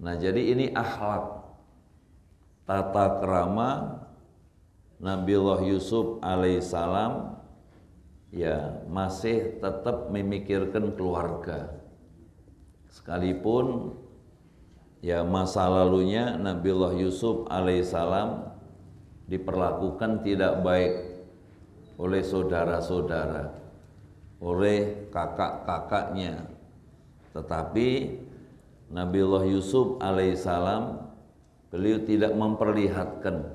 Nah, jadi ini akhlak, tata krama Nabiullah Yusuf alaihissalam, ya masih tetap memikirkan keluarga. Sekalipun ya masa lalunya Nabiullah Yusuf alaihissalam diperlakukan tidak baik oleh saudara-saudara, oleh kakak-kakaknya. Tetapi Nabiullah Yusuf alaihissalam, beliau tidak memperlihatkan,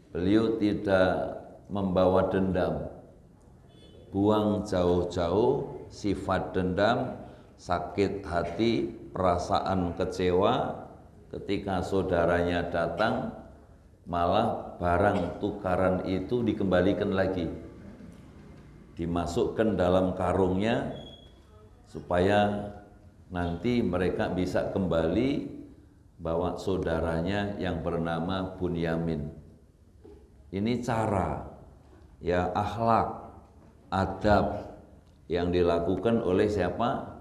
beliau tidak membawa dendam, buang jauh-jauh sifat dendam, sakit hati, perasaan kecewa ketika saudaranya datang, malah barang tukaran itu dikembalikan lagi, dimasukkan dalam karungnya supaya nanti mereka bisa kembali bawa saudaranya yang bernama Bunyamin. Ini cara, ya akhlak, adab yang dilakukan oleh siapa?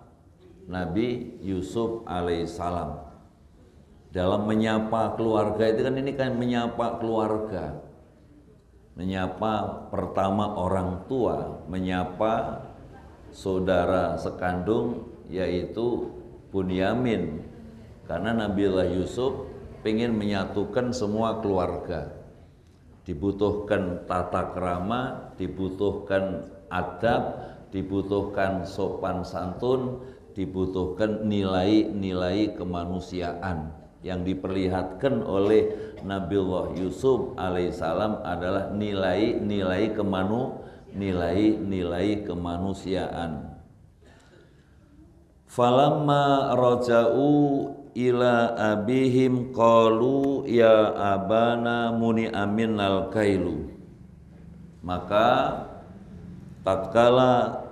Nabi Yusuf alaihissalam. Dalam menyapa keluarga itu kan, ini kan menyapa keluarga. Menyapa pertama orang tua, menyapa saudara sekandung yaitu Bunyamin. Karena Nabiullah Yusuf ingin menyatukan semua keluarga. Dibutuhkan tata krama, dibutuhkan adab, dibutuhkan sopan santun, dibutuhkan nilai-nilai kemanusiaan. Yang diperlihatkan oleh Nabiullah Yusuf alaihissalam adalah nilai-nilai kemanusiaan. Falamma raja'u ila abihim qalu ya abana muni aminal kailu. Maka tatkala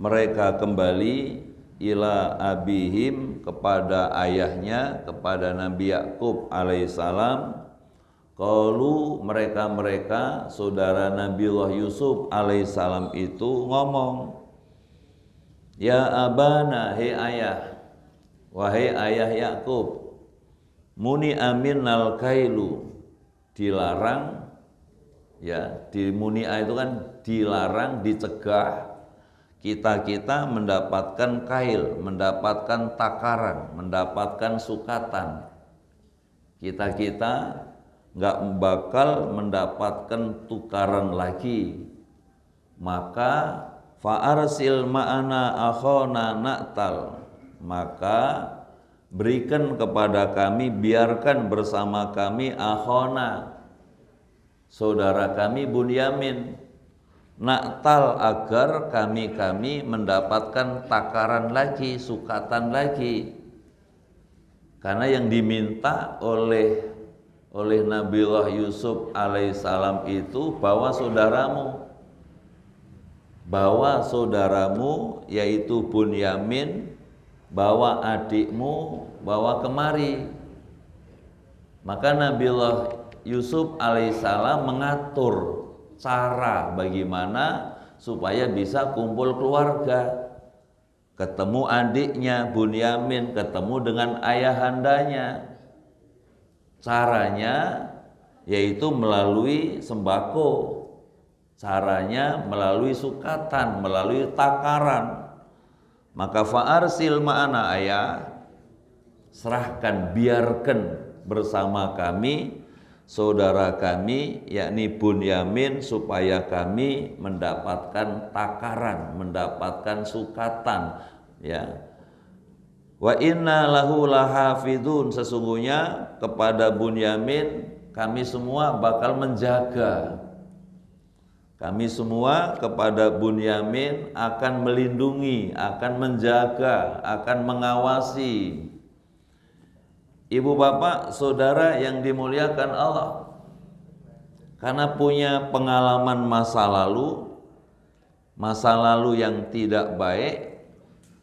mereka kembali ila abihim, kepada ayahnya, kepada Nabi Yakub alaihissalam, qalu, mereka saudara Nabiullah Yusuf alaihissalam itu ngomong, ya abana, hei ayah, wahai ayah Yakub, muni aminal kailu, dilarang, ya dimunia itu kan dilarang, dicegah kita mendapatkan kail, mendapatkan takaran, mendapatkan sukatan. Kita nggak bakal mendapatkan tukaran lagi. Maka fa'arsil ma'ana akhona na'tal, maka berikan kepada kami, biarkan bersama kami akhona, saudara kami Bunyamin, na'tal, agar kami mendapatkan takaran lagi, sukatan lagi. Karena yang diminta oleh Nabiullah Yusuf alaihissalam itu, bawa saudaramu yaitu Bunyamin, bawa adikmu, bawa kemari. Maka Nabiullah Yusuf alaihissalam mengatur cara bagaimana supaya bisa kumpul keluarga, ketemu adiknya Bunyamin, ketemu dengan ayahandanya. Caranya yaitu melalui sembako, caranya melalui sukatan, melalui takaran. Maka fa'arsil ma'ana, ayah, serahkan, biarkan bersama kami saudara kami yakni Bunyamin, supaya kami mendapatkan takaran, mendapatkan sukatan, ya. Wa inna lahu lahafidun, sesungguhnya kepada Bunyamin kami semua bakal menjaga. Kami semua kepada Bunyamin akan melindungi, akan menjaga, akan mengawasi. Ibu bapak saudara yang dimuliakan Allah, karena punya pengalaman masa lalu yang tidak baik,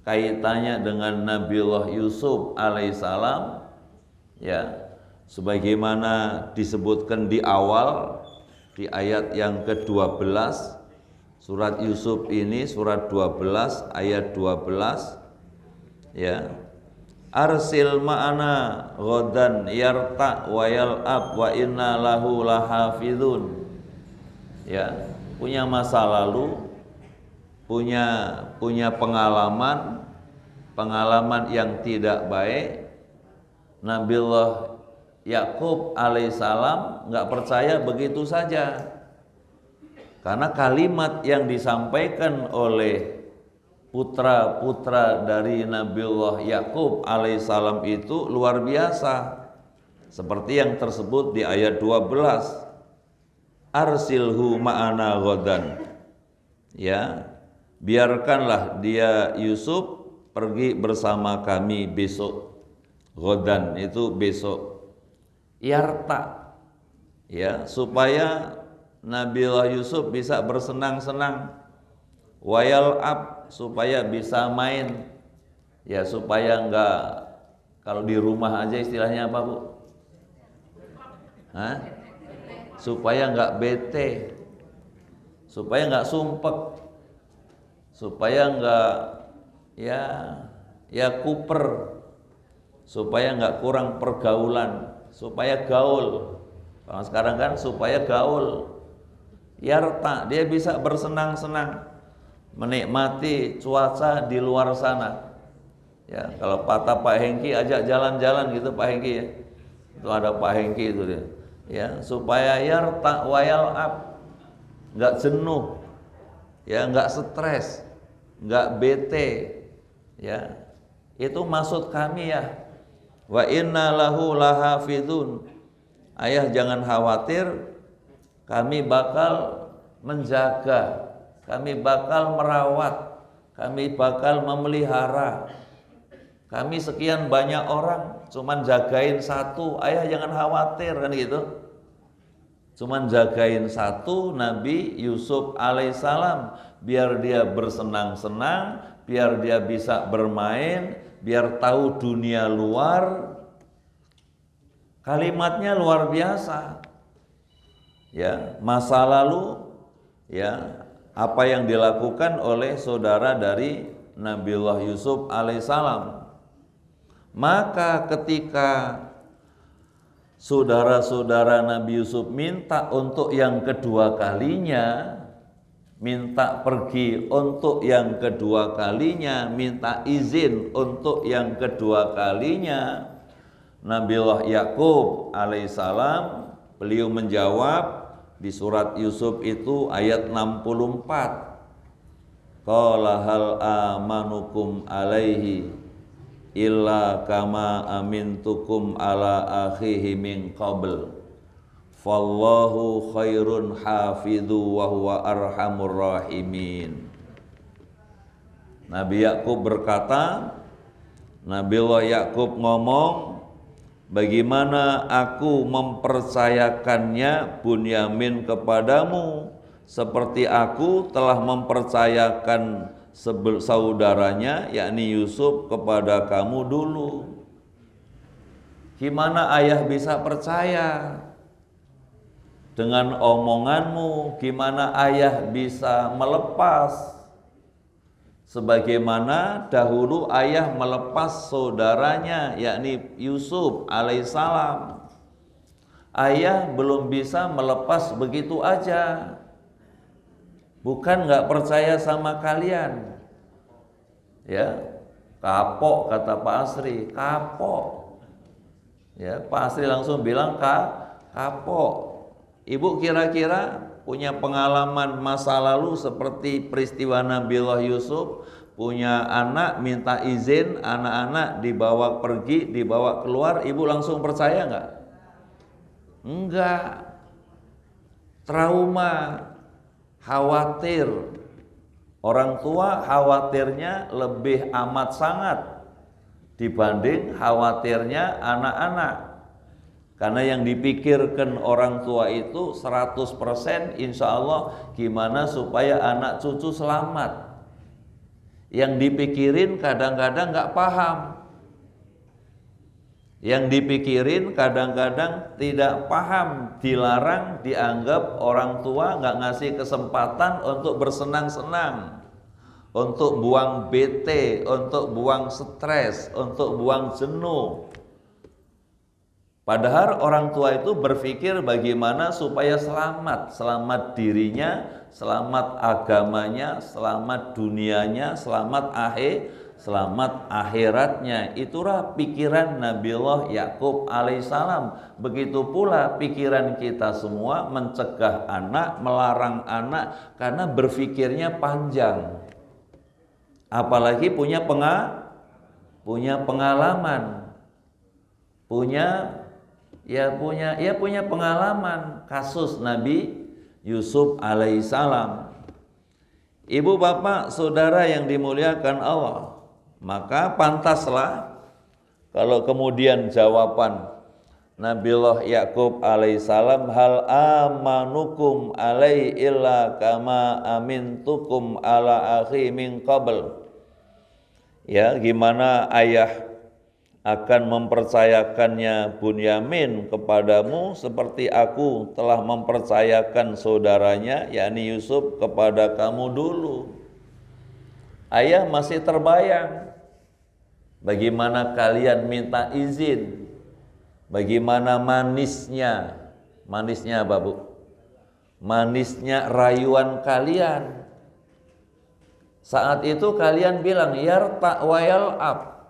kaitannya dengan Nabiullah Yusuf alaihissalam, ya, sebagaimana disebutkan di awal, di ayat yang ke-12 surat Yusuf ini, surat 12 ayat 12, ya. arsil ma'ana ghadan yarta wa yal'ab wa inna lahu lahafidun. Ya, punya masa lalu, punya pengalaman yang tidak baik. Nabiullah Yakub alaihissalam nggak percaya begitu saja, karena kalimat yang disampaikan oleh putra-putra dari Nabiullah Yakub alaihissalam itu luar biasa, seperti yang tersebut di ayat 12, arsilhu ma'ana ghadan, ya, biarkanlah dia Yusuf pergi bersama kami besok. Ghadan itu besok. Yarta, ya, supaya Nabiullah Yusuf bisa bersenang-senang. Wayal'ab, supaya bisa main, ya, supaya enggak, kalau di rumah aja istilahnya apa, Bu? Hah? Supaya enggak bete, supaya enggak sumpek, supaya enggak ya kuper, supaya enggak kurang pergaulan, supaya gaul. Kalau sekarang kan supaya gaul. Yarta, dia bisa bersenang-senang, menikmati cuaca di luar sana. Ya, kalau patah Pak Hengki ajak jalan-jalan gitu Pak Hengki, ya. Itu ada Pak Hengki itu dia. Ya, supaya yarta wayal'ab, enggak jenuh. Ya, enggak stres, enggak bete. Ya. Itu maksud kami ya. Wa inna lahu lahafidun. Ayah jangan khawatir, kami bakal menjaga, kami bakal merawat, kami bakal memelihara. Kami sekian banyak orang, cuman jagain satu, ayah jangan khawatir, kan gitu. Cuman jagain satu, Nabi Yusuf alaihissalam, biar dia bersenang-senang, biar dia bisa bermain, biar tahu dunia luar. Kalimatnya luar biasa. Ya, masa lalu, ya, apa yang dilakukan oleh saudara dari Nabiullah Yusuf alaihissalam. Maka ketika saudara-saudara Nabi Yusuf minta untuk yang kedua kalinya, minta pergi untuk yang kedua kalinya, minta izin untuk yang kedua kalinya, Nabiullah Yakub alaihissalam, beliau menjawab di surat Yusuf itu ayat 64. Qala hal amanukum alaihi illa kama amintukum ala akhihi min qabl. Fallahu khairun hafidhu wa huwa arhamur rahimin. Nabi Yakub berkata, Nabiullah Yakub ngomong, bagaimana aku mempercayakannya Bunyamin kepadamu seperti aku telah mempercayakan saudaranya yakni Yusuf kepada kamu dulu. Gimana ayah bisa percaya dengan omonganmu? Gimana ayah bisa melepas? Sebagaimana dahulu ayah melepas saudaranya yakni Yusuf alaihissalam. Ayah belum bisa melepas begitu aja. Bukan nggak percaya sama kalian. Ya, kapok kata Pak Asri, kapok. Ya, Pak Asri langsung bilang kapok. Ibu kira-kira punya pengalaman masa lalu seperti peristiwa Nabiullah Yusuf, punya anak minta izin, anak-anak dibawa pergi, dibawa keluar, ibu langsung percaya nggak? Enggak. Trauma, khawatir. Orang tua khawatirnya lebih amat sangat dibanding khawatirnya anak-anak. Karena yang dipikirkan orang tua itu 100% insya Allah gimana supaya anak cucu selamat. Yang dipikirin kadang-kadang nggak paham. Yang dipikirin kadang-kadang tidak paham, dilarang, dianggap orang tua nggak ngasih kesempatan untuk bersenang-senang, untuk buang bete, untuk buang stres, untuk buang jenuh. Padahal orang tua itu berpikir bagaimana supaya selamat dirinya, selamat agamanya, selamat dunianya, selamat akhiratnya. Itulah pikiran Nabiullah Yakub alaihissalam. Begitu pula pikiran kita semua, mencegah anak, melarang anak, karena berpikirnya panjang. Apalagi punya pengalaman, punya pengalaman kasus Nabi Yusuf alaihissalam. Ibu bapak saudara yang dimuliakan Allah, maka pantaslah kalau kemudian jawaban Nabiullah Yakub alaihissalam, hal amanukum alai illa kama amintukum ala akhi min qabl. Ya, gimana ayah akan mempercayakannya Bunyamin kepadamu seperti aku telah mempercayakan saudaranya yakni Yusuf kepada kamu dulu. Ayah masih terbayang bagaimana kalian minta izin, bagaimana manisnya apa Bu? Manisnya rayuan kalian. Saat itu kalian bilang yarta wa yal'ab,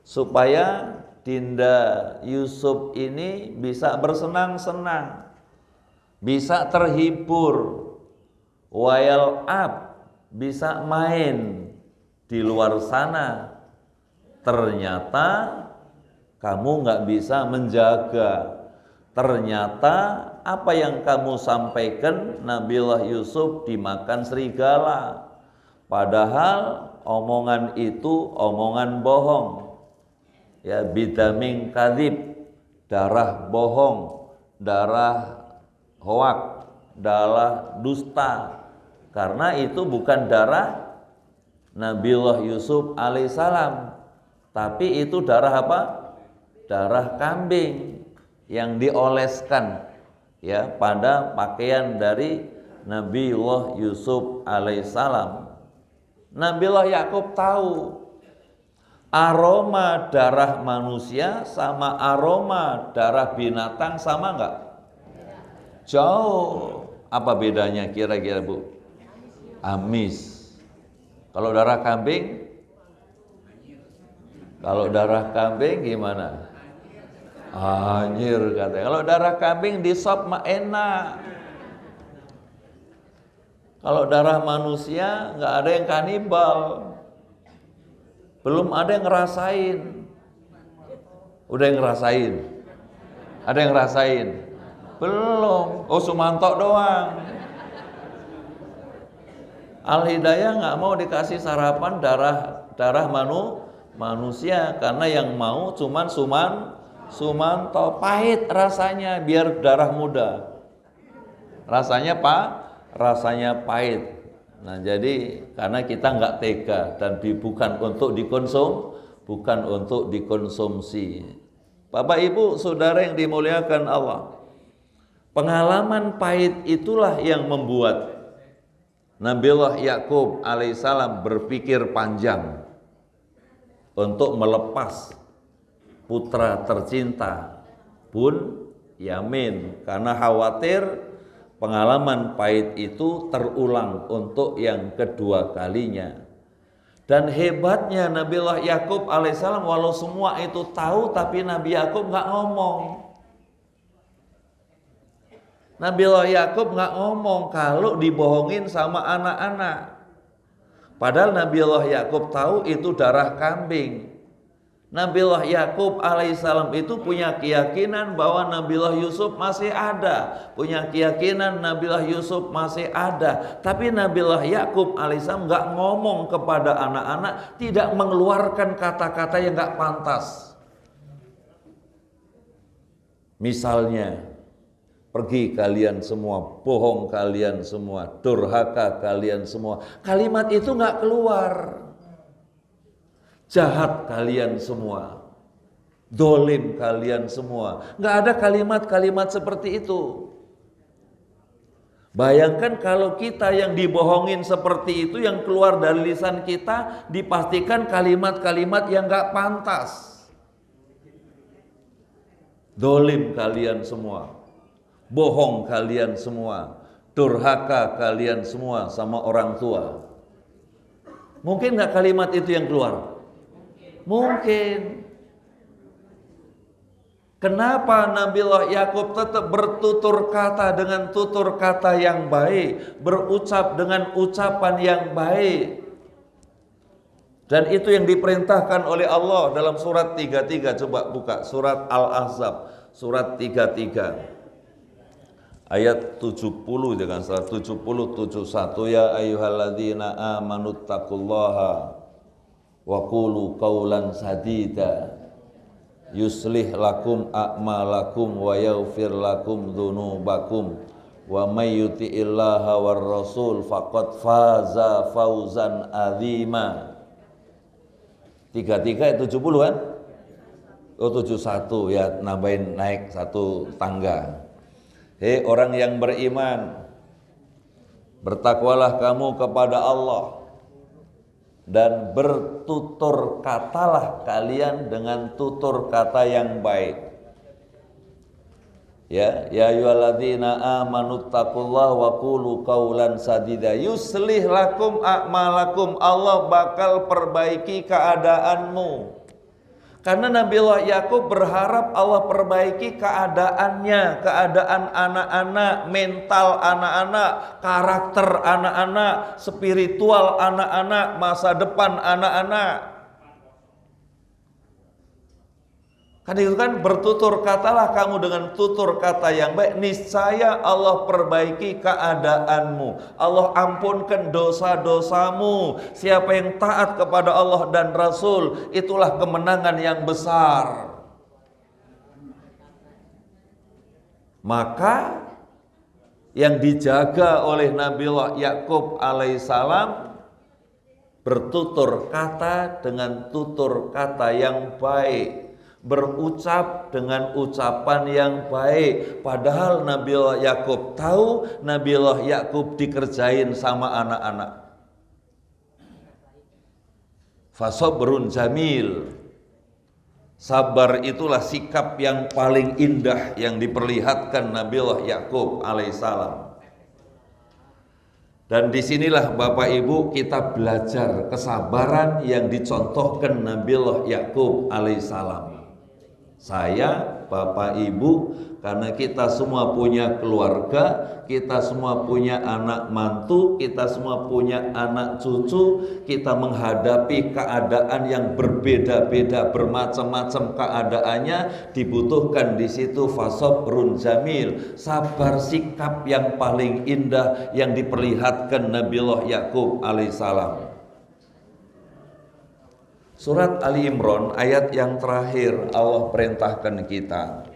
supaya Dinda Yusuf ini bisa bersenang-senang, bisa terhibur, wayal ab, bisa main di luar sana. Ternyata kamu nggak bisa menjaga. Ternyata apa yang kamu sampaikan Nabiullah Yusuf dimakan serigala. Padahal omongan itu omongan bohong. Ya, bidaming kadhib, darah bohong, darah hoak, darah dusta. Karena itu bukan darah Nabiullah Yusuf alaihissalam, tapi itu darah apa? Darah kambing yang dioleskan ya pada pakaian dari Nabiullah Yusuf alaihissalam. Nabiullah Yakub tahu aroma darah manusia sama aroma darah binatang sama enggak? Jauh. Apa bedanya kira-kira Bu? Amis. Kalau darah kambing? Kalau darah kambing gimana? Anjir katanya. Kalau darah kambing di sop mah enak. Kalau darah manusia nggak ada yang kanibal. Belum ada yang ngerasain. Udah yang ngerasain? Ada yang ngerasain? Belum. Oh, Sumanto doang. Al-Hidayah nggak mau dikasih sarapan darah manusia karena yang mau cuman Sumanto. Pahit rasanya biar darah muda. Rasanya rasanya pahit. Nah, jadi karena kita nggak tega dan bukan untuk dikonsumsi. Bapak Ibu Saudara yang dimuliakan Allah, pengalaman pahit itulah yang membuat Nabiullah Yakub alaihissalam berpikir panjang untuk melepas putra tercinta Bunyamin karena khawatir pengalaman pahit itu terulang untuk yang kedua kalinya. Dan hebatnya Nabiullah Yakub alaihissalam, walau semua itu tahu, tapi Nabi Yakub nggak ngomong. Nabiullah Yakub nggak ngomong kalau dibohongin sama anak-anak. Padahal Nabiullah Yakub tahu itu darah kambing. Nabiullah Yakub alaihissalam itu punya keyakinan bahwa Nabiullah Yusuf masih ada, punya keyakinan Nabiullah Yusuf masih ada. Tapi Nabiullah Yakub alaihissalam nggak ngomong kepada anak-anak, tidak mengeluarkan kata-kata yang nggak pantas. Misalnya, pergi kalian semua, bohong kalian semua, durhaka kalian semua. Kalimat itu nggak keluar. Jahat kalian semua, dolim kalian semua. Nggak ada kalimat-kalimat seperti itu. Bayangkan kalau kita yang dibohongin seperti itu, yang keluar dari lisan kita dipastikan kalimat-kalimat yang gak pantas. Dolim kalian semua, bohong kalian semua, durhaka kalian semua sama orang tua. Mungkin gak kalimat itu yang keluar? Mungkin. Kenapa Nabiullah Yakub tetap bertutur kata dengan tutur kata yang baik, berucap dengan ucapan yang baik? Dan itu yang diperintahkan oleh Allah dalam surat 33. Coba buka surat Al-Ahzab, surat 33. Ayat 70 dengan salah 70 71, ya ayyuhalladzina amanuttaqullaha wa qulu qawlan sadida yuslih lakum a'malakum wa yaghfir lakum dzunubakum wa may yuti'illaha war rasul faqad faza fauzan azima. 33 70 kan? Oh 71 ya, nambahin naik satu tangga. Hei orang yang beriman, bertakwalah kamu kepada Allah dan bertutur katalah kalian dengan tutur kata yang baik. Ya ayyuhalladzina amanuttaqullaha wa qulu qawlan sadida yuslih lakum a'malakum. Allah bakal perbaiki keadaanmu. Karena Nabiullah Yakub berharap Allah perbaiki keadaannya, keadaan anak-anak, mental anak-anak, karakter anak-anak, spiritual anak-anak, masa depan anak-anak. Kan itu kan bertutur katalah kamu dengan tutur kata yang baik, niscaya Allah perbaiki keadaanmu. Allah ampunkan dosa-dosamu. Siapa yang taat kepada Allah dan Rasul, itulah kemenangan yang besar. Maka yang dijaga oleh Nabiullah Yakub alaihissalam bertutur kata dengan tutur kata yang baik, berucap dengan ucapan yang baik. Padahal Nabiullah Yakub tahu Nabiullah Yakub dikerjain sama anak-anak. Fasabrun jamil. Sabar itulah sikap yang paling indah yang diperlihatkan Nabiullah Yakub alaihissalam. Dan disinilah Bapak Ibu kita belajar kesabaran yang dicontohkan Nabiullah Yakub alaihissalam. Saya, Bapak Ibu, karena kita semua punya keluarga, kita semua punya anak mantu, kita semua punya anak cucu, kita menghadapi keadaan yang berbeda-beda, bermacam-macam keadaannya, dibutuhkan di situ fasabrun jamil, sabar sikap yang paling indah yang diperlihatkan Nabiullah Yakub alaihissalam. Surat Ali Imran ayat yang terakhir Allah perintahkan kita.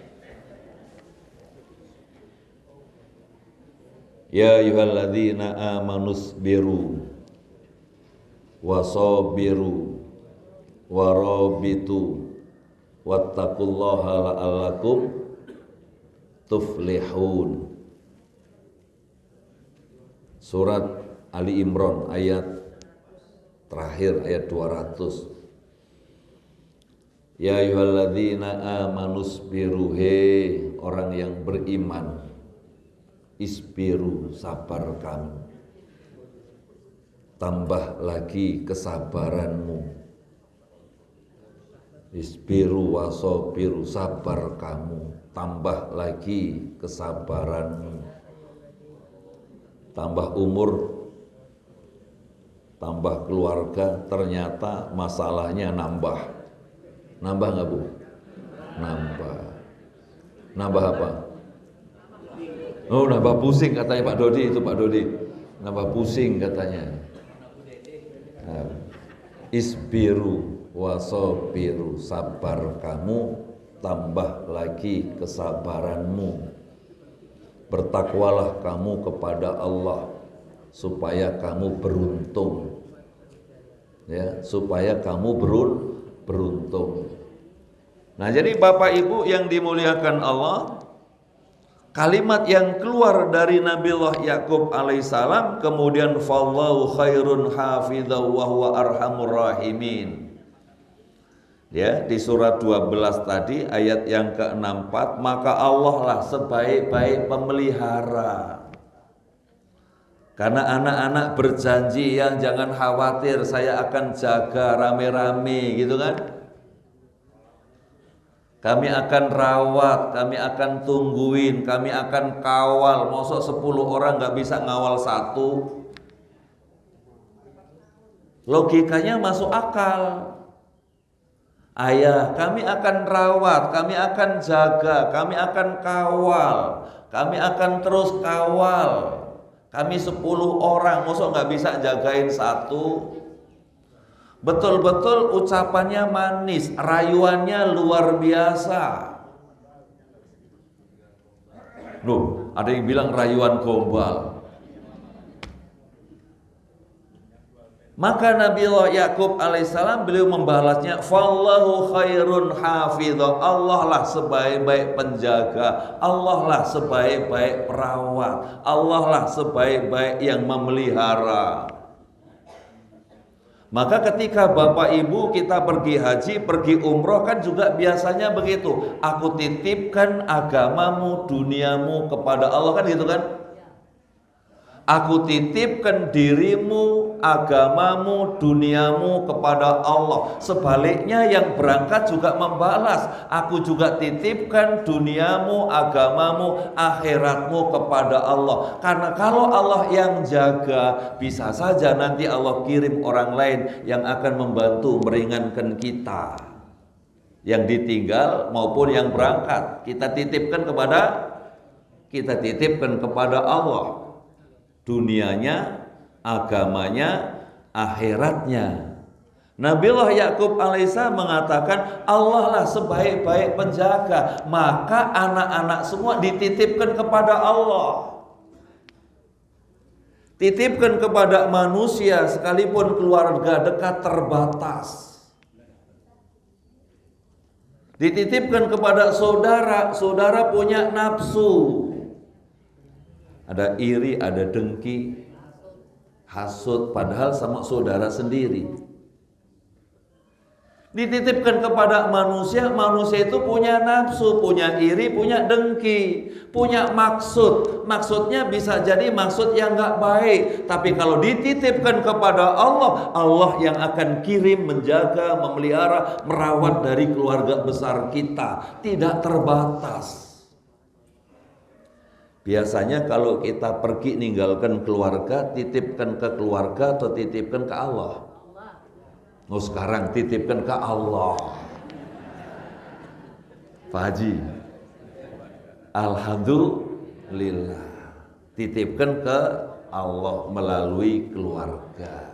Ya ayyuhalladzina amanusbiru wasabiru warabitu wattaqullaha la'allakum tuflihun. Surat Ali Imran ayat terakhir ayat 200. Ya ayyuhalladzina amanusbiru, he orang yang beriman, isbiru, sabar kamu, tambah lagi kesabaranmu. Isbiru wasobiru, sabar kamu, tambah lagi kesabaranmu. Tambah umur, tambah keluarga, ternyata masalahnya nambah. Nambah nggak Bu? Nambah. Nambah apa? Oh, nambah pusing katanya Pak Dodi, itu Pak Dodi. Nambah pusing katanya. Nah, isbiru wasobiru, sabar kamu, tambah lagi kesabaranmu. Bertakwalah kamu kepada Allah supaya kamu beruntung. Ya, supaya kamu beruntung. Nah, jadi Bapak Ibu yang dimuliakan Allah, Kalimat yang keluar dari Nabiullah Yakub alaihissalam, kemudian fallahu khairun hafidha wa huwa arhamur rahimin. Ya, di surat 12 tadi ayat yang ke-64, maka Allah lah sebaik-baik pemelihara. Karena anak-anak berjanji, ya jangan khawatir, saya akan jaga rame-rame gitu kan. Kami akan rawat, kami akan tungguin, kami akan kawal. Masa 10 orang gak bisa ngawal satu? Logikanya masuk akal. Ayah, kami akan rawat, kami akan jaga, kami akan kawal, kami akan terus kawal. Kami 10 orang, masa gak bisa jagain satu? Betul-betul ucapannya manis, rayuannya luar biasa. Loh, ada yang bilang rayuan gombal. Maka Nabiullah Yakub alaihissalam beliau membalasnya, fallahu khairun hafidha, Allah lah sebaik-baik penjaga, Allah lah sebaik-baik perawat, Allah lah sebaik-baik yang memelihara. Maka ketika Bapak Ibu kita pergi haji, pergi umroh kan juga biasanya begitu. Aku titipkan agamamu, duniamu kepada Allah, kan gitu kan? Aku titipkan dirimu, agamamu, duniamu kepada Allah. Sebaliknya yang berangkat juga membalas, aku juga titipkan duniamu, agamamu, akhiratmu kepada Allah. Karena kalau Allah yang jaga, bisa saja nanti Allah kirim orang lain yang akan membantu meringankan kita, yang ditinggal maupun yang berangkat. Kita titipkan kepada Allah, dunianya, agamanya, akhiratnya. Nabiullah Yakub alaihissalam mengatakan, Allah lah sebaik-baik penjaga, maka anak-anak semua dititipkan kepada Allah. Titipkan kepada manusia sekalipun keluarga dekat terbatas. Dititipkan kepada saudara, saudara punya nafsu. Ada iri, ada dengki, hasud, padahal sama saudara sendiri. Dititipkan kepada manusia, manusia itu punya nafsu, punya iri, punya dengki, punya maksud. Maksudnya bisa jadi maksud yang gak baik. Tapi kalau dititipkan kepada Allah, Allah yang akan kirim, menjaga, memelihara, merawat dari keluarga besar kita. Tidak terbatas. Biasanya kalau kita pergi ninggalkan keluarga, titipkan ke keluarga atau titipkan ke Allah? Oh, sekarang titipkan ke Allah. Pak Haji, alhamdulillah, titipkan ke Allah melalui keluarga.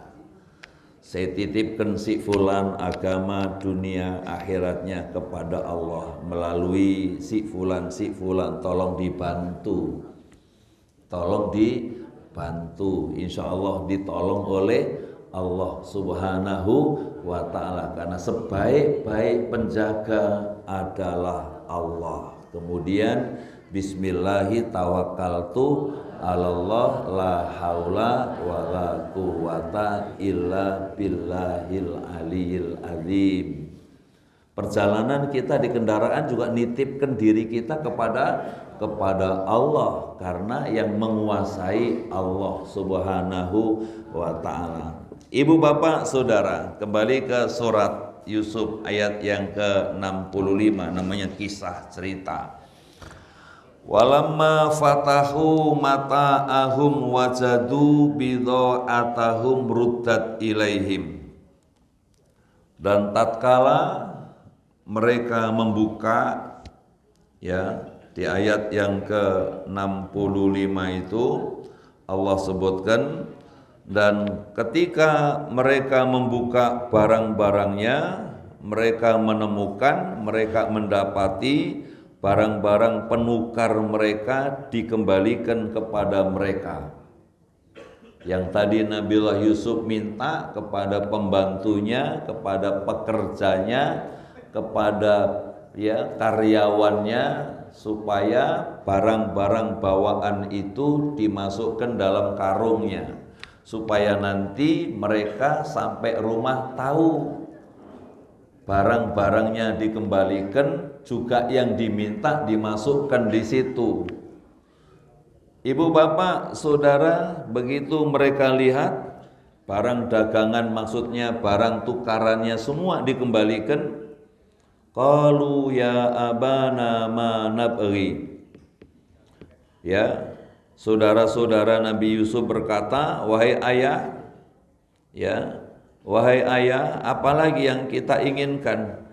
Saya titipkan si fulan agama, dunia, akhiratnya kepada Allah melalui si fulan, tolong dibantu. Tolong dibantu. Insya Allah ditolong oleh Allah Subhanahu wa ta'ala. Karena sebaik-baik penjaga adalah Allah. Kemudian bismillahi tawakkaltu alallah la haula wa la quwata illa billahil aliyil azim. Perjalanan kita di kendaraan juga nitipkan diri kita kepada Allah, karena yang menguasai Allah Subhanahu wa ta'ala. Ibu bapak saudara, kembali ke surat Yusuf ayat yang ke-65, namanya kisah cerita. Walamma fatahu mata'ahum wajadu bidha'atahum ruddat ilaihim. Dan tatkala mereka membuka, ya, di ayat yang ke-65 itu Allah sebutkan, dan ketika mereka membuka barang-barangnya, mereka menemukan, mereka mendapati barang-barang penukar mereka dikembalikan kepada mereka. Yang tadi Nabiullah Yusuf minta kepada pembantunya, kepada pekerjanya, kepada ya karyawannya supaya barang-barang bawaan itu dimasukkan dalam karungnya, supaya nanti mereka sampai rumah tahu barang-barangnya dikembalikan, juga yang diminta dimasukkan di situ. Ibu bapak saudara, begitu mereka lihat barang dagangan, maksudnya barang tukarannya semua dikembalikan, qalu ya abana ma nabghi. Ya, saudara-saudara Nabi Yusuf berkata, wahai ayah, ya, wahai ayah, apalagi yang kita inginkan?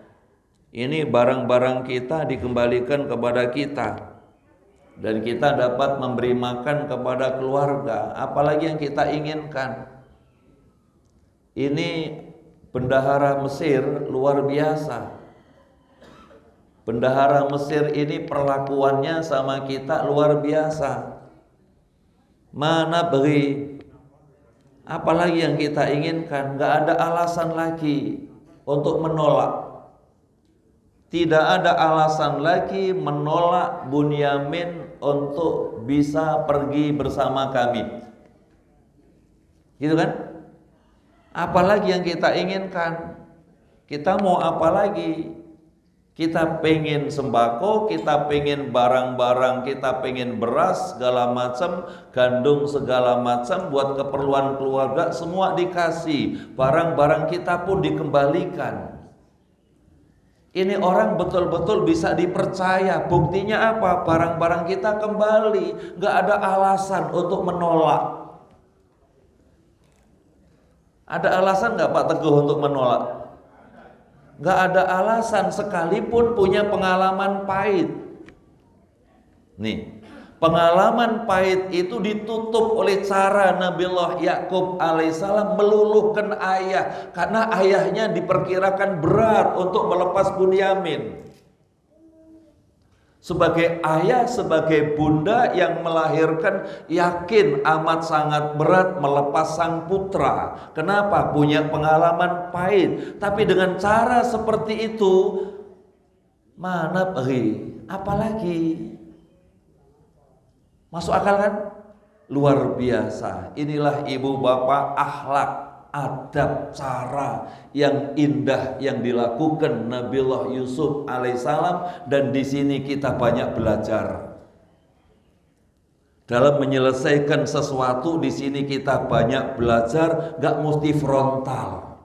Ini barang-barang kita dikembalikan kepada kita, dan kita dapat memberi makan kepada keluarga, apalagi yang kita inginkan? Ini bendahara Mesir luar biasa. Bendahara Mesir ini perlakuannya sama kita luar biasa. Mana beri, apalagi yang kita inginkan? Gak ada alasan lagi untuk menolak. Tidak ada alasan lagi menolak Bunyamin untuk bisa pergi bersama kami. Gitu kan? Apalagi yang kita inginkan? Kita mau apa lagi? Kita pengen sembako, kita pengen barang-barang, kita pengen beras segala macam, gandum segala macam buat keperluan keluarga, semua dikasih. Barang-barang kita pun dikembalikan. Ini orang betul-betul bisa dipercaya. Buktinya apa? Barang-barang kita kembali. Gak ada alasan untuk menolak. Ada alasan gak Pak Teguh untuk menolak? Gak ada alasan, sekalipun punya pengalaman pahit. Nih, pengalaman pahit itu ditutup oleh cara Nabiullah Yakub alaihissalam meluluhkan ayah, karena ayahnya diperkirakan berat untuk melepas Bunyamin. Sebagai ayah, sebagai bunda yang melahirkan, yakin amat sangat berat melepas sang putra. Kenapa? Punya pengalaman pahit. Tapi dengan cara seperti itu, mana beri? Apalagi? Masuk akal kan? Luar biasa. Inilah ibu bapak akhlak, adab, cara yang indah yang dilakukan Nabiullah Yusuf alaihissalam, dan di sini kita banyak belajar. Dalam menyelesaikan sesuatu di sini kita banyak belajar, gak mesti frontal.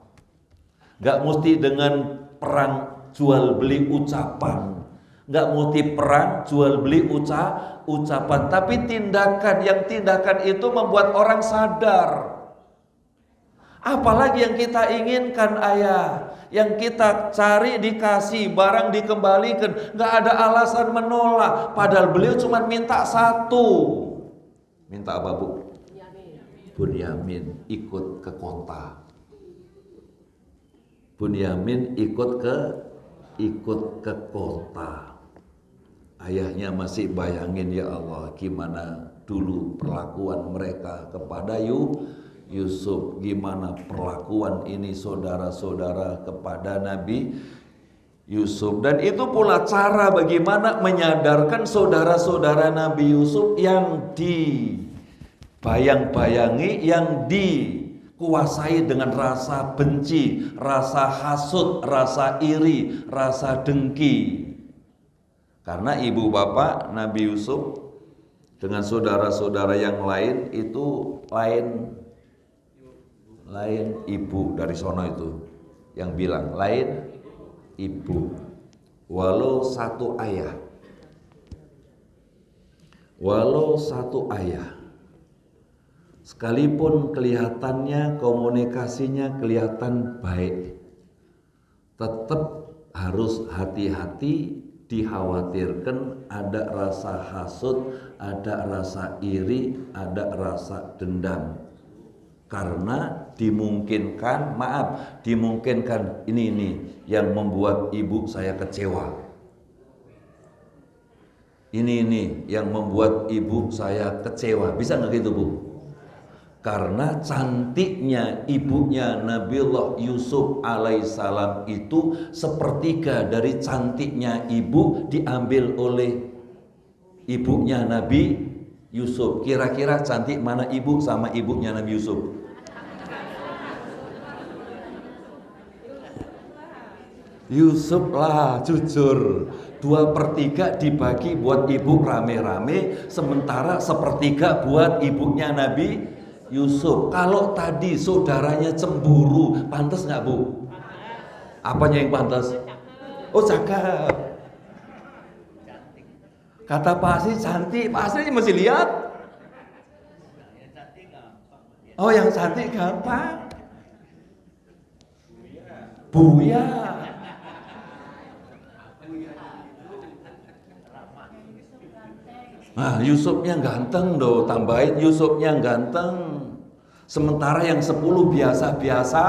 Gak mesti dengan perang jual beli ucapan. Gak mesti perang jual beli ucapan, tapi tindakan itu membuat orang sadar. Apalagi yang kita inginkan ayah, yang kita cari dikasih, barang dikembalikan, gak ada alasan menolak. Padahal beliau cuma minta satu. Minta apa bu? Bunyamin ikut ke kota. Bunyamin ikut ke kota. Ayahnya masih bayangin, ya Allah, gimana dulu perlakuan mereka kepada Yusuf, gimana perlakuan ini saudara-saudara kepada Nabi Yusuf. Dan itu pula cara bagaimana menyadarkan saudara-saudara Nabi Yusuf yang dibayang-bayangi, yang dikuasai dengan rasa benci, rasa hasut, rasa iri, rasa dengki. Karena ibu bapak Nabi Yusuf dengan saudara-saudara yang lain itu lain ibu dari sono itu yang bilang lain ibu, walau satu ayah, sekalipun kelihatannya komunikasinya kelihatan baik, tetap harus hati-hati, dikhawatirkan ada rasa hasut, ada rasa iri, ada rasa dendam. Karena dimungkinkan ini yang membuat ibu saya kecewa. Ini yang membuat ibu saya kecewa. Bisa nggak gitu bu? Karena cantiknya ibunya Nabiullah Yusuf alaihissalam itu sepertiga dari cantiknya ibu diambil oleh ibunya Nabi Yusuf. Kira-kira cantik mana ibu sama ibunya Nabi Yusuf? Yusuf lah, jujur. 2/3 dibagi buat ibu rame-rame, sementara 1/3 buat ibunya Nabi Yusuf. Kalau tadi saudaranya cemburu, pantas nggak Bu? Apanya yang pantas? Oh, cakep. Kata Pak Asri cantik, Pak Asri masih lihat. Oh, yang cantik gampang. Buya. Nah, Yusufnya ganteng doh, tambahin Yusufnya ganteng. Sementara yang 10 biasa-biasa.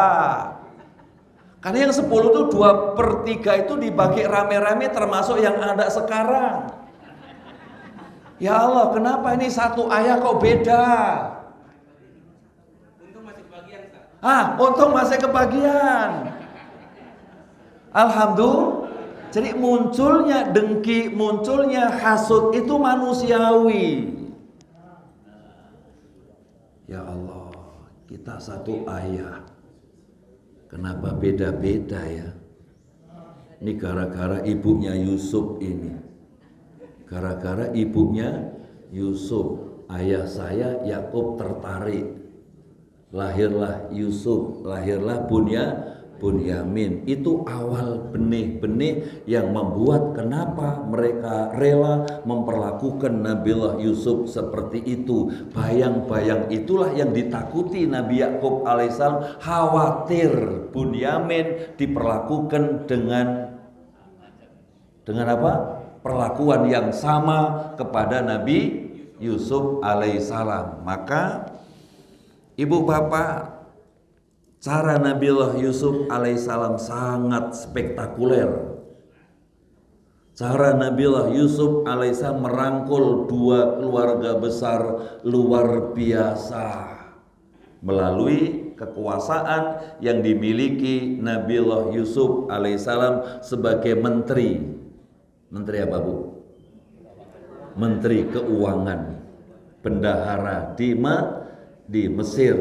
Karena yang 10 itu 2/3 itu dibagi rame-rame termasuk yang ada sekarang. Ya Allah, kenapa ini satu ayah kok beda? Untung masih kebagian, untung masih kebagian. Alhamdulillah. Jadi munculnya dengki, munculnya hasud itu manusiawi. Ya Allah, kita satu ayah. Kenapa beda-beda ya? Ini gara-gara ibunya Yusuf ini. Gara-gara ibunya Yusuf. Ayah saya Yakub tertarik. Lahirlah Yusuf, lahirlah Bunyamin. Itu awal benih-benih yang membuat kenapa mereka rela memperlakukan Nabiullah Yusuf seperti itu. Bayang-bayang itulah yang ditakuti Nabi Yakub alaihissalam, khawatir Bunyamin diperlakukan dengan apa? Perlakuan yang sama kepada Nabi Yusuf alaihissalam. Maka ibu bapak, cara Nabiullah Yusuf alaihissalam sangat spektakuler. Cara Nabiullah Yusuf alaihissalam merangkul 2 keluarga besar luar biasa melalui kekuasaan yang dimiliki Nabiullah Yusuf alaihissalam sebagai menteri. Menteri apa Bu? Menteri Keuangan, bendahara di Mesir,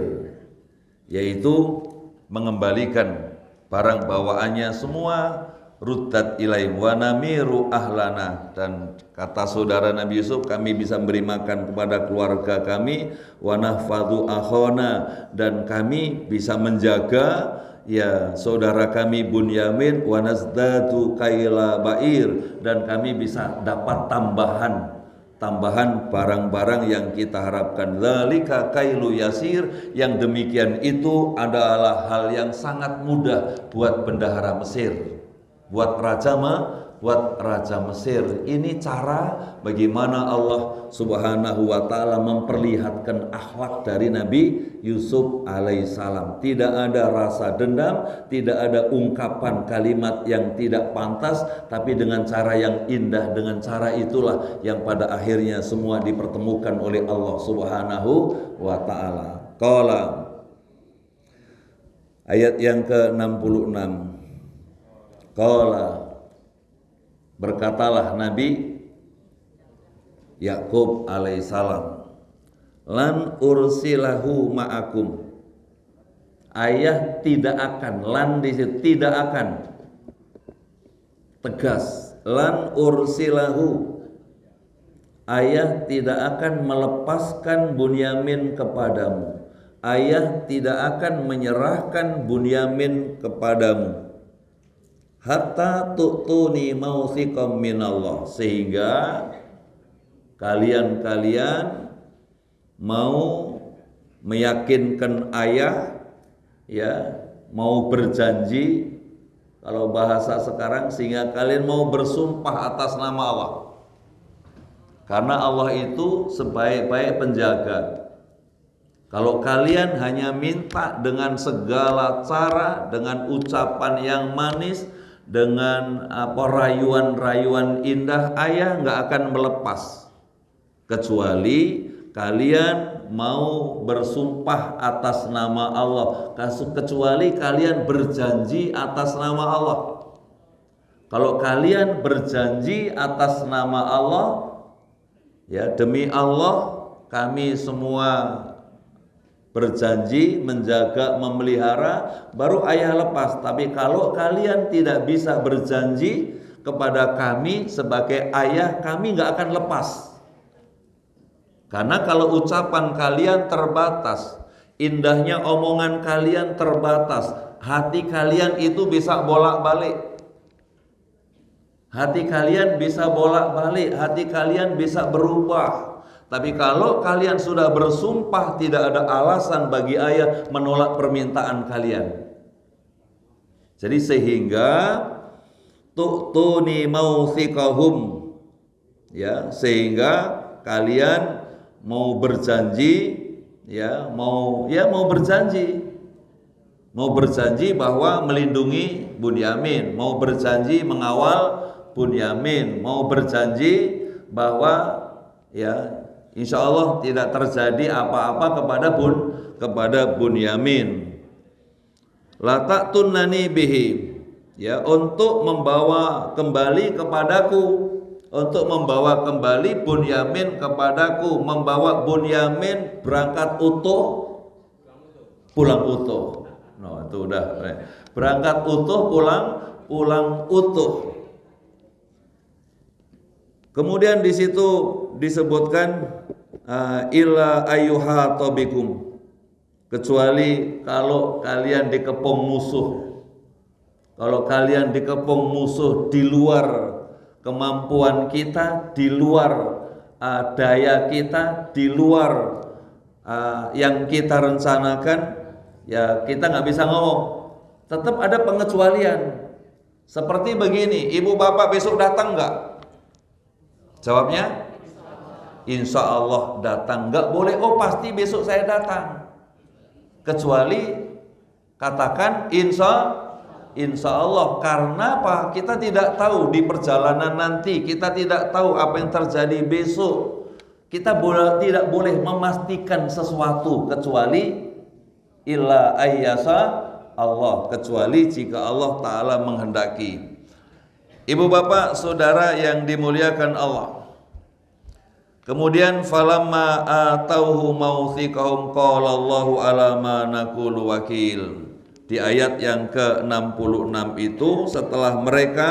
yaitu mengembalikan barang bawaannya semua, ruddat ilaihim wa namiru ahlana, dan kata saudara Nabi Yusuf, kami bisa memberi makan kepada keluarga kami, wa nahfadhu akhona, dan kami bisa menjaga ya saudara kami Bunyamin, wa nazdadu kaila ba'ir, dan kami bisa dapat tambahan barang-barang yang kita harapkan. Dzalika kailu yasir, yang demikian itu adalah hal yang sangat mudah buat bendahara Mesir, buat Raja Mesir. Ini cara bagaimana Allah Subhanahu wa taala memperlihatkan akhlak dari Nabi Yusuf alaihissalam. Tidak ada rasa dendam, tidak ada ungkapan kalimat yang tidak pantas, tapi dengan cara yang indah. Dengan cara itulah yang pada akhirnya semua dipertemukan oleh Allah Subhanahu wa taala. Qala, ayat yang ke-66. Qala, berkatalah Nabi Yakub alaihissalam, lan ursilahu ma'akum. Ayah tidak akan, lan di situ tidak akan, tegas, lan ursilahu, ayah tidak akan melepaskan Bunyamin kepadamu. Ayah tidak akan menyerahkan Bunyamin kepadamu hatta tu'tuni mausiqam minallah, sehingga kalian mau meyakinkan ayah, ya, mau berjanji, kalau bahasa sekarang, sehingga kalian mau bersumpah atas nama Allah. Karena Allah itu sebaik-baik penjaga. Kalau kalian hanya minta dengan segala cara, dengan ucapan yang manis, dengan rayuan-rayuan indah, ayah nggak akan melepas, kecuali kalian mau bersumpah atas nama Allah, kecuali kalian berjanji atas nama Allah. Kalau kalian berjanji atas nama Allah, ya demi Allah kami semua berjanji menjaga, memelihara, baru ayah lepas. Tapi kalau kalian tidak bisa berjanji kepada kami sebagai ayah, kami nggak akan lepas. Karena kalau ucapan kalian terbatas, indahnya omongan kalian terbatas, hati kalian itu bisa bolak-balik. Hati kalian bisa bolak-balik, hati kalian bisa berubah. Tapi kalau kalian sudah bersumpah, tidak ada alasan bagi ayah menolak permintaan kalian. Jadi sehingga tu'tuni mauthikahum, ya, sehingga kalian mau berjanji, ya, mau berjanji bahwa melindungi Bunyamin, mau berjanji mengawal Bunyamin, mau berjanji bahwa ya insya Allah tidak terjadi apa-apa kepada Bunyamin. La ta'tunnani bihi, ya, untuk membawa kembali kepadaku, untuk membawa kembali Bunyamin kepadaku, membawa Bunyamin berangkat utuh, pulang utuh. No, itu udah berangkat utuh, pulang utuh. Kemudian di situ disebutkan illa ayyuhata bikum, kecuali kalau kalian dikepung musuh. Kalau kalian dikepung musuh di luar kemampuan kita, di luar daya kita, di luar yang kita rencanakan, ya kita nggak bisa ngomong. Tetap ada pengecualian. Seperti begini, ibu bapak besok datang nggak? Jawabnya, insya Allah datang. Nggak boleh, oh pasti besok saya datang. Kecuali katakan insya Allah. Karena apa? Kita tidak tahu di perjalanan nanti, kita tidak tahu apa yang terjadi besok. Kita tidak boleh memastikan sesuatu kecuali illa ayyasa Allah, kecuali jika Allah Ta'ala menghendaki. Ibu bapak saudara yang dimuliakan Allah, kemudian falamma atauhu mauthikahum qala Allahu ala ma naqulu wakil. Di ayat yang ke-66 itu, setelah mereka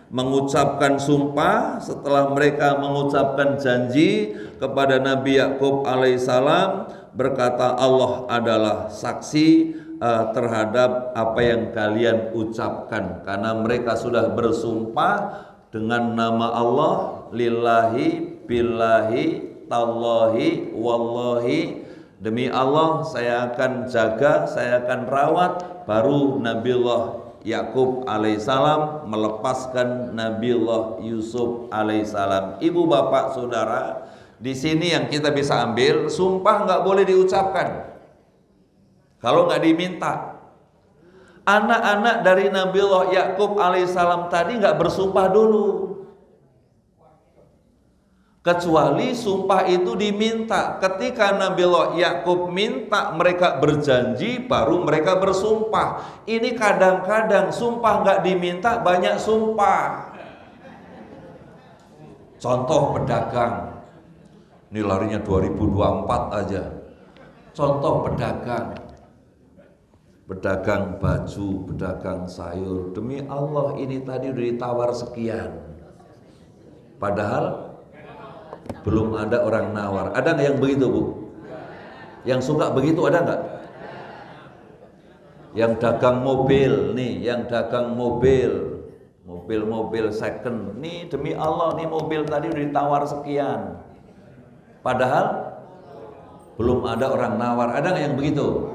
mengucapkan sumpah, setelah mereka mengucapkan janji kepada Nabi Yakub alaihissalam, berkata Allah adalah saksi terhadap apa yang kalian ucapkan, karena mereka sudah bersumpah dengan nama Allah, lillahi, billahi, tallahi, wallahi, demi Allah saya akan jaga, saya akan rawat. Baru Nabiullah Yakub alaihissalam melepaskan Nabiullah Yusuf alaihissalam. Ibu bapak saudara, di sini yang kita bisa ambil, sumpah nggak boleh diucapkan kalau nggak diminta. Anak-anak dari Nabiullah Yakub alaihissalam tadi nggak bersumpah dulu, kecuali sumpah itu diminta. Ketika Nabiullah Yakub minta mereka berjanji, baru mereka bersumpah. Ini kadang-kadang sumpah nggak diminta, banyak sumpah. Contoh pedagang, ini larinya 2024 aja. Contoh pedagang baju, pedagang sayur, demi Allah ini tadi udah ditawar sekian, padahal belum ada orang nawar. Ada nggak yang begitu, Bu? Yang suka begitu ada nggak? Yang dagang mobil nih, yang dagang mobil second, nih demi Allah nih mobil tadi udah ditawar sekian, padahal belum ada orang nawar. Ada nggak yang begitu?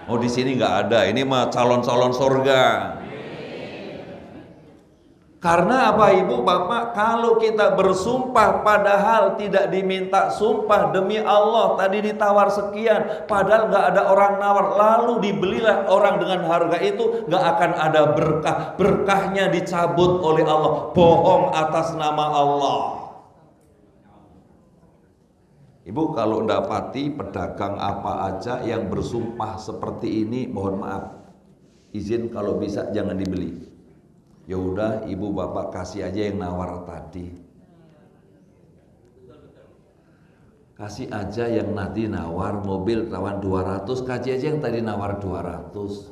Oh, di sini nggak ada. Ini mah calon-calon surga. Karena apa ibu bapak? Kalau kita bersumpah padahal tidak diminta sumpah, demi Allah tadi ditawar sekian, padahal nggak ada orang nawar, lalu dibelilah orang dengan harga itu, nggak akan ada berkah. Berkahnya dicabut oleh Allah. Bohong atas nama Allah. Ibu kalau dapati pedagang apa aja yang bersumpah seperti ini, mohon maaf, izin kalau bisa jangan dibeli. Ya udah, ibu bapak kasih aja yang nawar tadi. Kasih aja yang tadi nawar mobil tawan 200, kasih aja yang tadi nawar 200.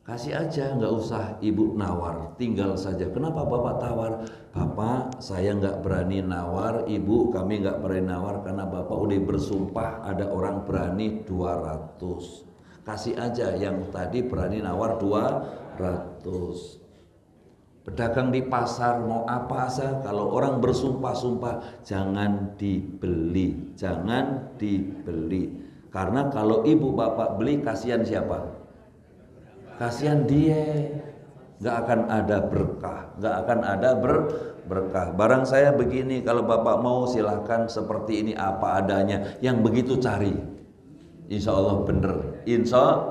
Kasih aja, nggak usah ibu nawar, tinggal saja. Kenapa bapak tawar? Bapak, saya nggak berani nawar, ibu kami nggak berani nawar karena bapak udah bersumpah ada orang berani 200. Kasih aja yang tadi berani nawar 200. Pedagang di pasar mau apa saja, kalau orang bersumpah-sumpah jangan dibeli, jangan dibeli. Karena kalau ibu bapak beli, kasihan siapa? Kasihan dia, nggak akan ada berkah, nggak akan ada berkah. Barang saya begini, kalau bapak mau silahkan seperti ini apa adanya, yang begitu cari, insya Allah bener, insya.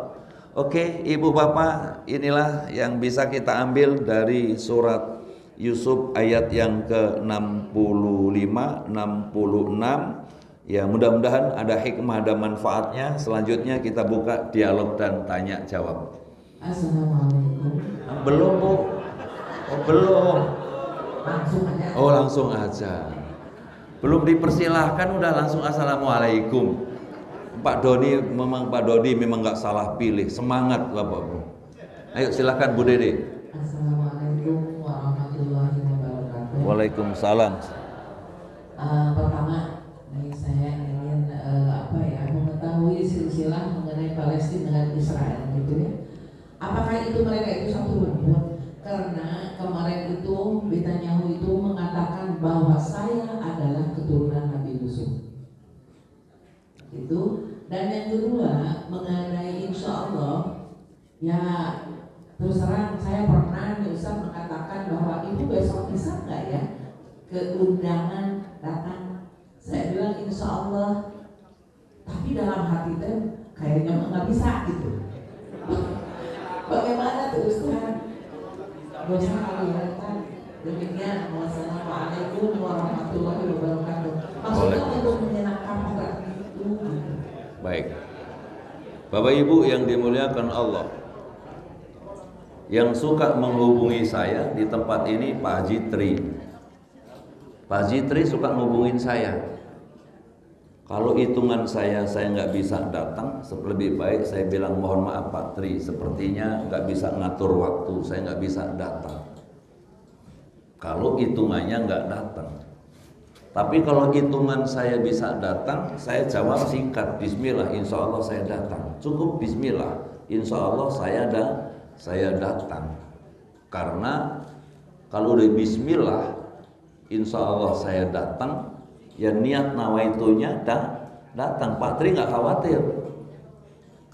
Oke, ibu bapak, inilah yang bisa kita ambil dari surat Yusuf ayat yang ke-65, 66. Ya, mudah-mudahan ada hikmah dan manfaatnya. Selanjutnya kita buka dialog dan tanya jawab. Assalamualaikum. Belum, Bu. Oh, belum. Langsung aja. Oh, langsung aja. Belum dipersilahkan udah langsung assalamualaikum. Pak Doni memang nggak salah pilih. Semangat Bapak, Bu. Ayo silakan Bu Dede. Assalamualaikum warahmatullahi wabarakatuh. Waalaikumsalam. Pertama, saya ingin mengetahui silsilah mengenai Palestina dengan Israel gitu ya. Apakah itu mereka itu satu rumput? Karena kemarin itu Netanyahu itu mengatakan bahwa saya adalah keturunan Nabi Yusuf. Itu. Dan yang kedua mengenai insya Allah, ya terus terang saya pernah Ustaz mengatakan bahwa ibu besok bisa nggak ya ke undangan datang? Saya bilang insya Allah, tapi dalam hati tuh kayaknya nggak bisa gitu. Bagaimana terus Tuhan? Dosa kalian. Demikian. Wassalamualaikum warahmatullahi wabarakatuh. Maksudnya untuk menyenangkan hati itu. Baik. Bapak Ibu yang dimuliakan Allah, yang suka menghubungi saya di tempat ini Pak Haji Tri. Pak Haji Tri suka menghubungin saya. Kalau hitungan saya nggak bisa datang, lebih baik saya bilang mohon maaf Pak Tri, sepertinya nggak bisa ngatur waktu, saya nggak bisa datang. Kalau hitungannya nggak datang. Tapi kalau hitungan saya bisa datang, saya jawab singkat, Bismillah, insya Allah saya datang. Cukup Bismillah, insya Allah saya datang. Karena kalau udah Bismillah, insya Allah saya datang, ya niat nawaitunya datang. Pak Tri nggak khawatir,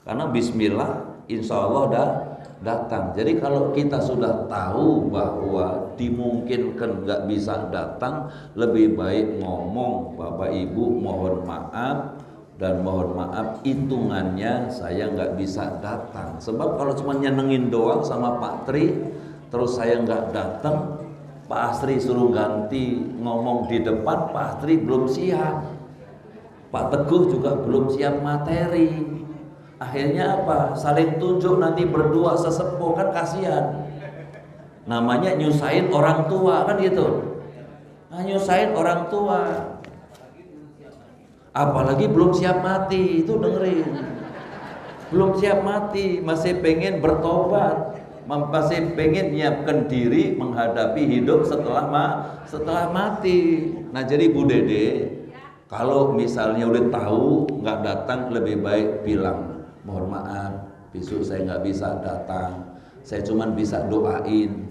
karena Bismillah, insya Allah datang. Jadi kalau kita sudah tahu bahwa dimungkinkan nggak bisa datang, lebih baik ngomong, Bapak Ibu mohon maaf, dan mohon maaf hitungannya saya nggak bisa datang. Sebab kalau cuma nyenengin doang sama Pak Tri, terus saya nggak datang, Pak Astri suruh ganti ngomong di depan, Pak Astri belum siap, Pak Teguh juga belum siap materi. Akhirnya apa? Saling tunjuk nanti berdua sesepuh, kan kasihan. Namanya nyusahin orang tua, kan gitu. Nah, nyusahin orang tua. Apalagi belum siap mati, itu dengerin. Belum siap mati, masih pengen bertobat, masih pengen nyiapkan diri menghadapi hidup setelah mati. Nah, jadi Bu Dede, kalau misalnya udah tahu nggak datang, lebih baik bilang mohon maaf, besok saya nggak bisa datang, saya cuma bisa doain.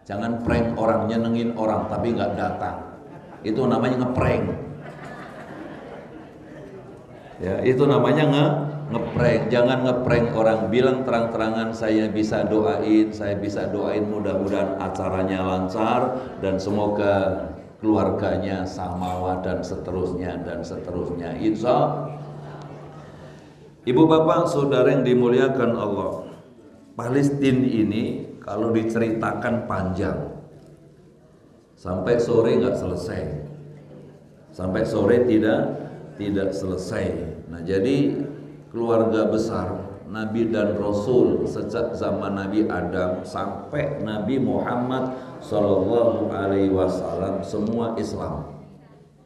Jangan prank orang, nyenengin orang tapi nggak datang, itu namanya ngeprank. Ya, itu namanya ngeprank. Jangan ngeprank orang, bilang terang-terangan saya bisa doain, mudah-mudahan acaranya lancar dan semoga keluarganya samawa dan seterusnya. Insya Ibu bapak saudara yang dimuliakan Allah, Palestina ini kalau diceritakan panjang, sampai sore nggak selesai. sampai sore tidak selesai. Nah, jadi keluarga besar Nabi dan Rasul sejak zaman Nabi Adam sampai Nabi Muhammad Sallallahu Alaihi Wasallam semua Islam.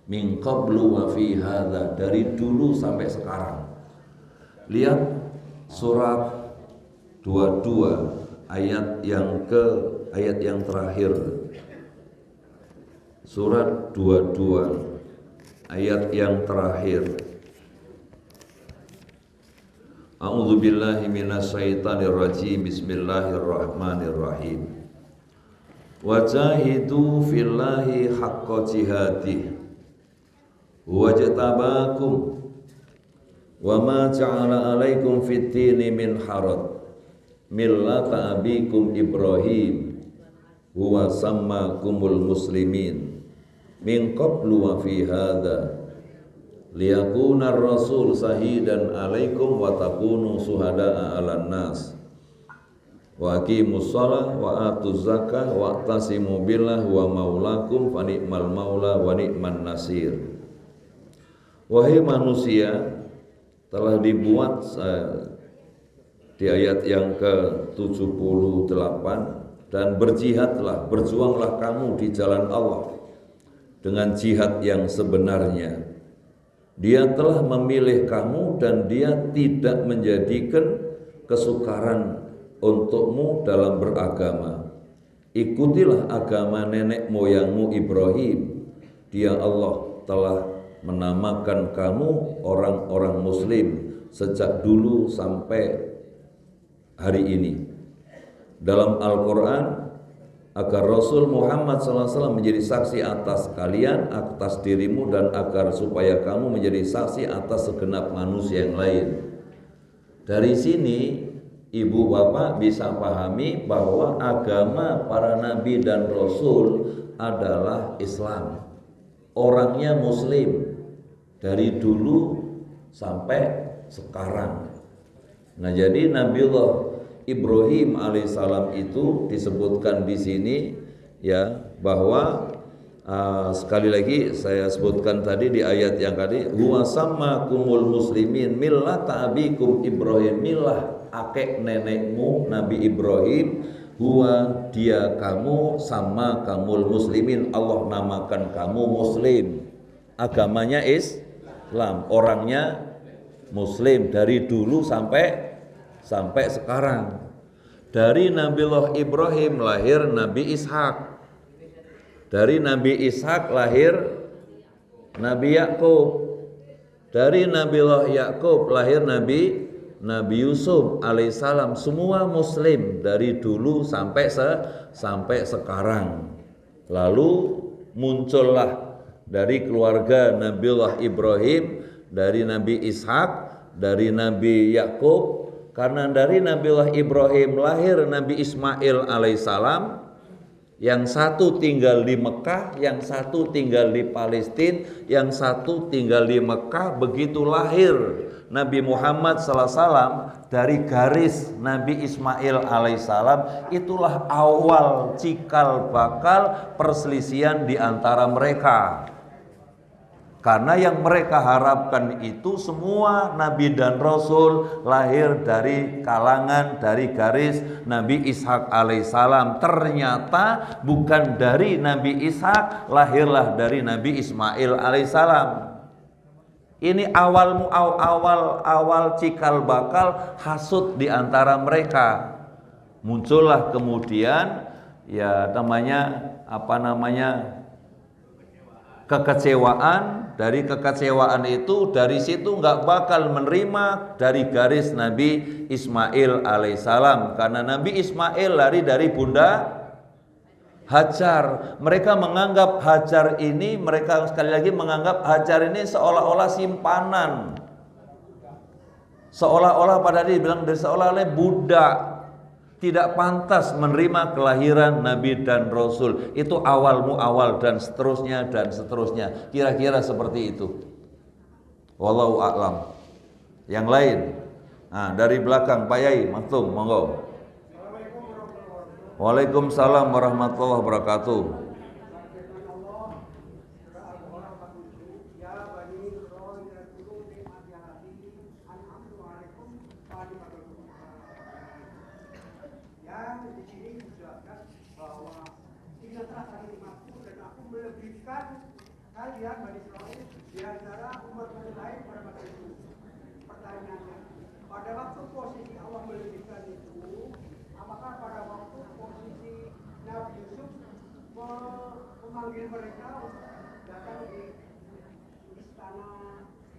Min qablu wa fi hadza, dari dulu sampai sekarang. Lihat surat 22 ayat yang terakhir. Surat 22 ayat yang terakhir. A'udzu billahi minasyaitonir rajim. Bismillahirrahmanirrahim. Wajahidu fillahi haqqa jihadih wajtabakum wa ma ja'ala 'alaikum fid-dini min haraj millata abikum Ibrahim huwa sammakumul muslimin min qablu wa fi hadza liyakuna ar-rasul sahidan 'alaikum wa takunu syuhada'a 'alan nas wa aqimus shalah wa atuz zakah wa tasimu billah wa maulakum fa ni'mal maula wa ni'man nasir. Wahai manusia, telah dibuat di ayat yang ke-78, dan berjihadlah, berjuanglah kamu di jalan Allah dengan jihad yang sebenarnya. Dia telah memilih kamu dan dia tidak menjadikan kesukaran untukmu dalam beragama. Ikutilah agama nenek moyangmu Ibrahim. Dia Allah telah menamakan kamu orang-orang muslim sejak dulu sampai hari ini. Dalam Al-Quran, agar Rasul Muhammad SAW menjadi saksi atas kalian, atas dirimu, dan agar supaya kamu menjadi saksi atas segenap manusia yang lain. Dari sini ibu bapak bisa pahami bahwa agama para nabi dan rasul adalah Islam. Orangnya muslim dari dulu sampai sekarang. Nah, jadi Nabiullah Ibrahim alaihissalam itu disebutkan di sini ya, bahwa sekali lagi saya sebutkan tadi di ayat yang tadi, huwa sammakumul muslimin millata abikum Ibrahim, millah akek nenekmu Nabi Ibrahim, huwa dia kamu, sama kamul muslimin, Allah namakan kamu muslim. Agamanya Islam, orangnya muslim dari dulu sampai sekarang. Dari Nabiullah Ibrahim lahir Nabi Ishak. Dari Nabi Ishak lahir Nabi Yakub. Dari Nabiullah Yakub lahir Nabi Yusuf alaihissalam. Semua muslim dari dulu sampai sekarang. Lalu muncullah dari keluarga Nabiullah Ibrahim, dari Nabi Ishak, dari Nabi Yakub. Karena dari Nabiullah Ibrahim lahir Nabi Ismail alaihissalam, yang satu tinggal di Mekah, yang satu tinggal di Palestina, yang satu tinggal di Mekah. Begitu lahir Nabi Muhammad SAW dari garis Nabi Ismail alaihissalam, itulah awal cikal bakal perselisihan di antara mereka. Karena yang mereka harapkan itu semua Nabi dan Rasul lahir dari kalangan, dari garis Nabi Ishak alaihissalam. Ternyata bukan dari Nabi Ishak, lahirlah dari Nabi Ismail alaihissalam. Ini awal cikal bakal hasud di antara mereka. Muncullah kemudian ya kekecewaan. Dari kekecewaan itu, dari situ nggak bakal menerima dari garis Nabi Ismail alaihissalam, karena Nabi Ismail lari dari bunda Hajar. Mereka menganggap Hajar ini, mereka sekali lagi menganggap Hajar ini seolah-olah simpanan, seolah-olah pada dia bilang seolah-olah budak, tidak pantas menerima kelahiran Nabi dan Rasul. Itu awal dan seterusnya dan seterusnya. Kira-kira seperti itu. Wallahu a'lam. Yang lain. Nah, dari belakang Pak Yai, Maktum, monggo. Waalaikumsalam warahmatullahi wabarakatuh. memberikan kalian Bani Israil di antara umat-umat lain pada masa itu. Pertanyaannya, pada waktu posisi Allah melebihkan itu, apakah pada waktu posisi Nabi Yusuf memanggil mereka untuk datang di istana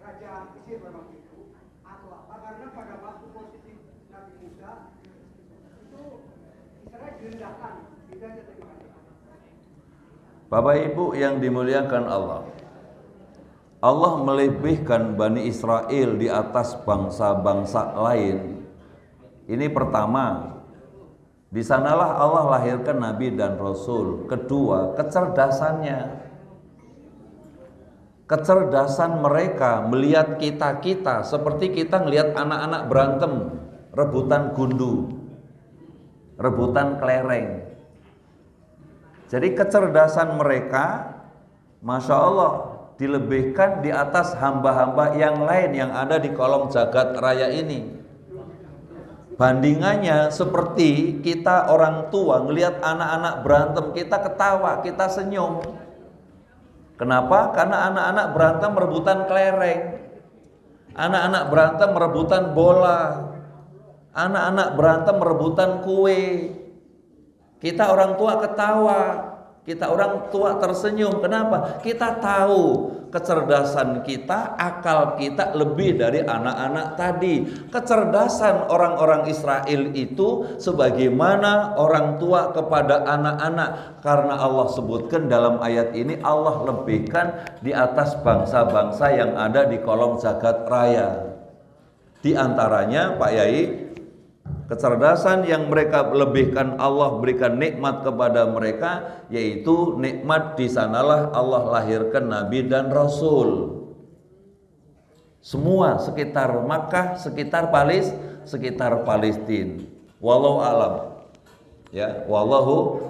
Raja Mesir pada waktu itu, atau apa? Karena pada waktu posisi Nabi Musa itu Israel direndahkan, tidak diterima. Bapak Ibu yang dimuliakan Allah, Allah melebihkan Bani Israel di atas bangsa-bangsa lain. Ini pertama, di sanalah Allah lahirkan Nabi dan Rasul. Kedua, kecerdasannya. Kecerdasan mereka melihat kita seperti kita melihat anak-anak berantem, rebutan gundu, rebutan kelereng. Jadi kecerdasan mereka, Masya Allah, dilebihkan di atas hamba-hamba yang lain yang ada di kolong jagat raya ini. Bandingannya seperti kita orang tua ngelihat anak-anak berantem, kita ketawa, kita senyum. Kenapa? Karena anak-anak berantem rebutan kelereng, anak-anak berantem rebutan bola, anak-anak berantem rebutan kue. Kita orang tua ketawa, kita orang tua tersenyum. Kenapa? Kita tahu kecerdasan kita, akal kita lebih dari anak-anak tadi. Kecerdasan orang-orang Israel itu sebagaimana orang tua kepada anak-anak. Karena Allah sebutkan dalam ayat ini, Allah lebihkan di atas bangsa-bangsa yang ada di kolong jagat raya. Di antaranya Pak Yai, kecerdasan yang mereka lebihkan, Allah berikan nikmat kepada mereka, yaitu nikmat di sanalah Allah lahirkan Nabi dan Rasul. Semua sekitar Makkah, sekitar Palestina. Wallahu alam. Ya, wallahu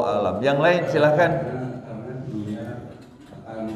alam. Yang lain silakan. Karena dunia akan